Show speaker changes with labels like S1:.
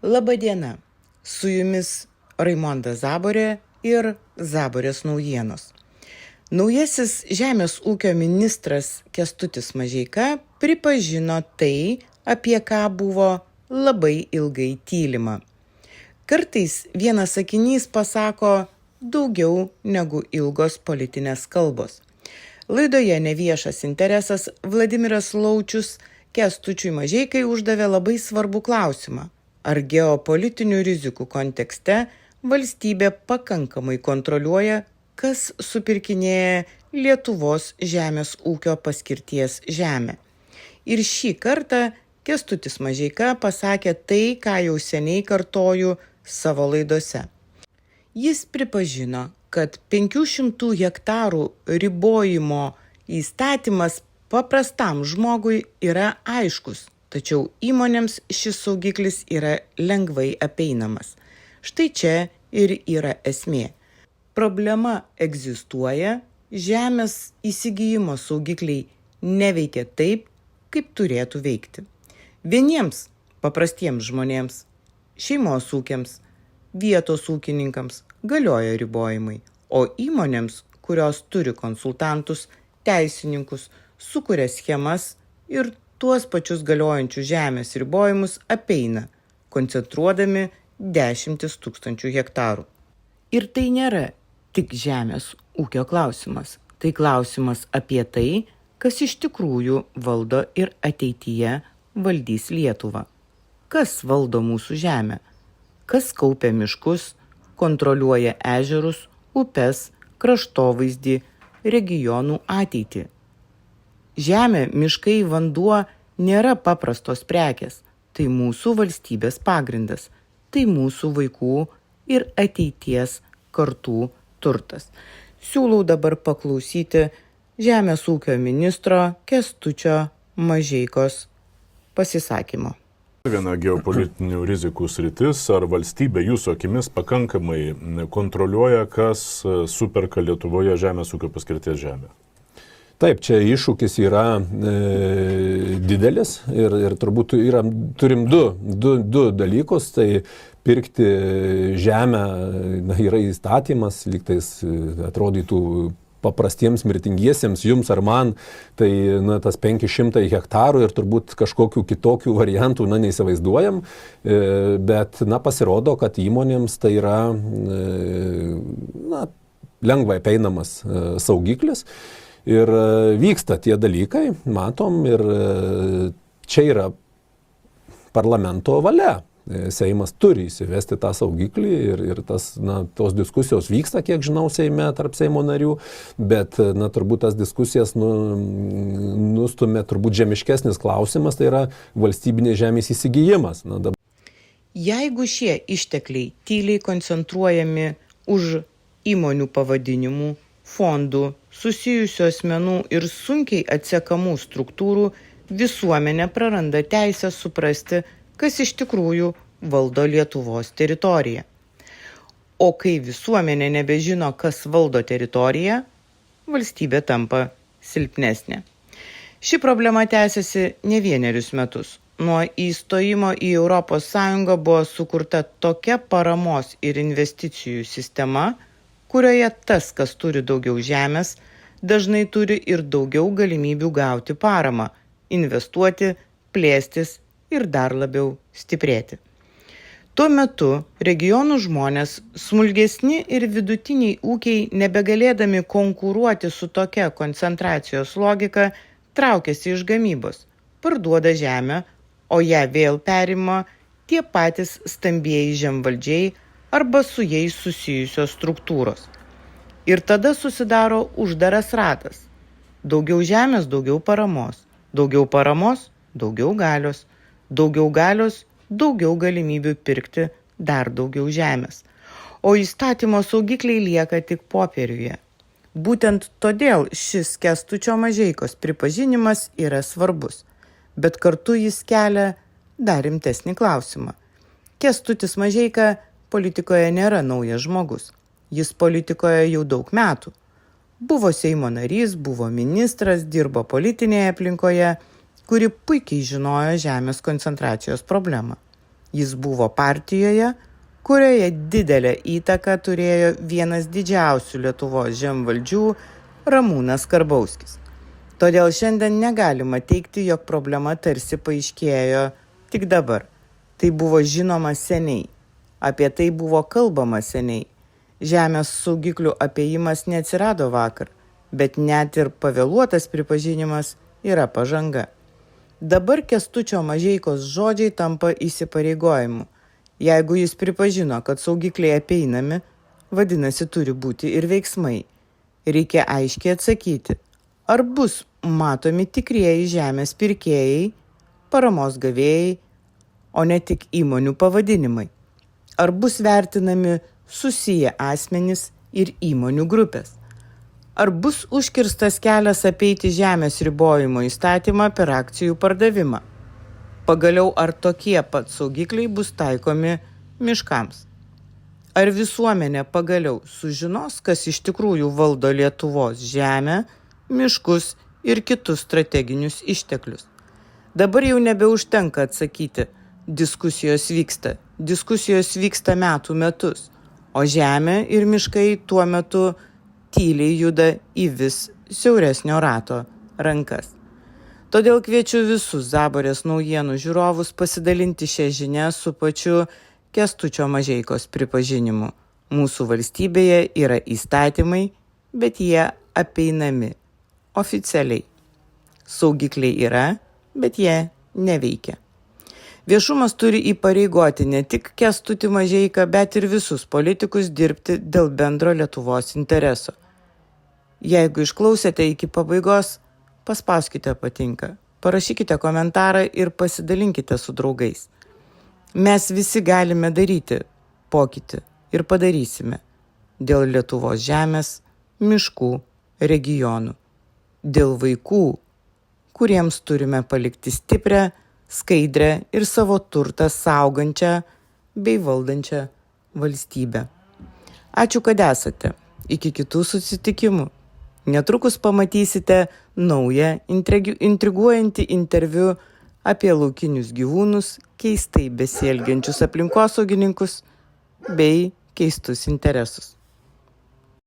S1: Labadiena, su jumis Raimonda Zaborė ir Zaborės naujienos. Naujasis žemės ūkio ministras Kęstutis Mažeika pripažino tai, apie ką buvo labai ilgai tylima. Kartais vienas sakinys pasako daugiau negu ilgos politinės kalbos. Laidoje Neviešas interesas Vladimiras Laučius Kęstučiui Mažeikai uždavė labai svarbų klausimą. Ar geopolitinių rizikų kontekste valstybė pakankamai kontroliuoja, kas supirkinėja Lietuvos žemės ūkio paskirties žemę? Ir šį kartą Kęstutis Mažeika pasakė tai, ką jau seniai kartoju savo laidose. Jis pripažino, kad 500 hektarų ribojimo įstatymas paprastam žmogui yra aiškus, tačiau įmonėms šis saugiklis yra lengvai apeinamas. Štai čia ir yra esmė. Problema egzistuoja, žemės įsigijimo saugikliai neveikia taip, kaip turėtų veikti. Vieniems paprastiems žmonėms, šeimos ūkiams, vietos ūkininkams galioja ribojimai, o įmonėms, kurios turi konsultantus, teisininkus, sukuria schemas ir tuos pačius galiojančius žemės ribojimus apeina, koncentruodami 10 000 hektarų. Ir tai nėra tik žemės ūkio klausimas. Tai klausimas apie tai, kas iš tikrųjų valdo ir ateityje valdys Lietuvą. Kas valdo mūsų žemę? Kas kaupia miškus, kontroliuoja ežerus, upes, kraštovaizdį, regionų ateitį? Žemė, miškai, vanduo nėra paprastos prekės. Tai mūsų valstybės pagrindas. Tai mūsų vaikų ir ateities kartų turtas. Siūlau dabar paklausyti žemės ūkio ministro Kęstučio Mažeikos pasisakymo.
S2: Viena geopolitinių rizikų sritis, ar valstybė jūsų akimis pakankamai kontroliuoja, kas superka Lietuvoje žemės ūkio paskirties žemę?
S3: Taip, čia iššūkis yra didelis ir turbūt turim du dalykus, tai pirkti žemę yra įstatymas, lygtais atrodytų paprastiems mirtingiesiems, jums ar man, tai tas 500 hektarų ir turbūt kažkokių kitokių variantų neįsivaizduojam, bet pasirodo, kad įmonėms tai yra lengvai apeinamas saugiklis. Ir vyksta tie dalykai, matom, ir čia yra parlamento valia. Seimas turi įsivesti tą saugiklį ir tos diskusijos vyksta, kiek žinau, Seime tarp Seimo narių, bet turbūt tas diskusijas nustumė turbūt žemiškesnis klausimas, tai yra valstybinės žemės įsigijimas.
S1: Jeigu šie ištekliai tyliai koncentruojami už įmonių pavadinimų, fondų, susijusių asmenų ir sunkiai atsekamų struktūrų, visuomenė praranda teisę suprasti, kas iš tikrųjų valdo Lietuvos teritoriją. O kai visuomenė nebežino, kas valdo teritoriją, valstybė tampa silpnesnė. Ši problema tęsiasi ne vienerius metus. Nuo įstojimo į ES buvo sukurta tokia paramos ir investicijų sistema, kurioje tas, kas turi daugiau žemės, dažnai turi ir daugiau galimybių gauti paramą, investuoti, plėstis ir dar labiau stiprėti. Tuo metu regionų žmonės, smulkesni ir vidutiniai ūkiai, nebegalėdami konkuruoti su tokia koncentracijos logika, traukiasi iš gamybos, parduoda žemę, o ją vėl perima tie patys stambieji žemvaldžiai arba su jais susijusios struktūros. Ir tada susidaro uždaras ratas. Daugiau žemės, daugiau paramos. Daugiau paramos, daugiau galios. Daugiau galios, daugiau galimybių pirkti dar daugiau žemės. O įstatymo saugikliai lieka tik popieriuje. Būtent todėl šis Kęstučio Mažeikos pripažinimas yra svarbus. Bet kartu jis kelia dar rimtesnį klausimą. Kęstutis Mažeika politikoje nėra naujas žmogus. Jis politikoje jau daug metų. Buvo Seimo narys, buvo ministras, dirbo politinėje aplinkoje, kuri puikiai žinojo žemės koncentracijos problemą. Jis buvo partijoje, kurioje didelę įtaką turėjo vienas didžiausių Lietuvos žemvaldžių Ramūnas Karbauskis. Todėl šiandien negalima teigti, jog problema tarsi paaiškėjo tik dabar. Tai buvo žinoma seniai. Apie tai buvo kalbama seniai. Žemės saugiklių apėjimas neatsirado vakar, bet net ir pavėluotas pripažinimas yra pažanga. Dabar Kęstučio Mažeikos žodžiai tampa įsipareigojimu. Jeigu jis pripažino, kad saugikliai apeinami, vadinasi turi būti ir veiksmai. Reikia aiškiai atsakyti, ar bus matomi tikrieji žemės pirkėjai, paramos gavėjai, o ne tik įmonių pavadinimai. Ar bus vertinami susiję asmenys ir įmonių grupės. Ar bus užkirstas kelias apeiti žemės ribojimo įstatymą per akcijų pardavimą. Pagaliau, ar tokie pat saugikliai bus taikomi miškams. Ar visuomenė pagaliau sužinos, kas iš tikrųjų valdo Lietuvos žemę, miškus ir kitus strateginius išteklius. Dabar jau nebeužtenka atsakyti, diskusijos vyksta metų metus, o žemė ir miškai tuo metu tyliai juda į vis siauresnio rato rankas. Todėl kviečiu visus Zaborės naujienų žiūrovus pasidalinti šią žinią su pačiu Kęstučio Mažeikos pripažinimu. Mūsų valstybėje yra įstatymai, bet jie apeinami oficialiai. Saugikliai yra, bet jie neveikia. Viešumas turi įpareigoti ne tik Kęstutį Mažeiką, bet ir visus politikus dirbti dėl bendro Lietuvos intereso. Jeigu išklausėte iki pabaigos, paspauskite patinka, parašykite komentarą ir pasidalinkite su draugais. Mes visi galime daryti pokytį ir padarysime dėl Lietuvos žemės, miškų, regionų, dėl vaikų, kuriems turime palikti stiprią, skaidrę ir savo turtą saugančią bei valdančią valstybę. Ačiū, kad esate. Iki kitų susitikimų. Netrukus pamatysite naują intriguojantį interviu apie laukinius gyvūnus, keistai besielgiančius aplinkosaugininkus bei keistus interesus.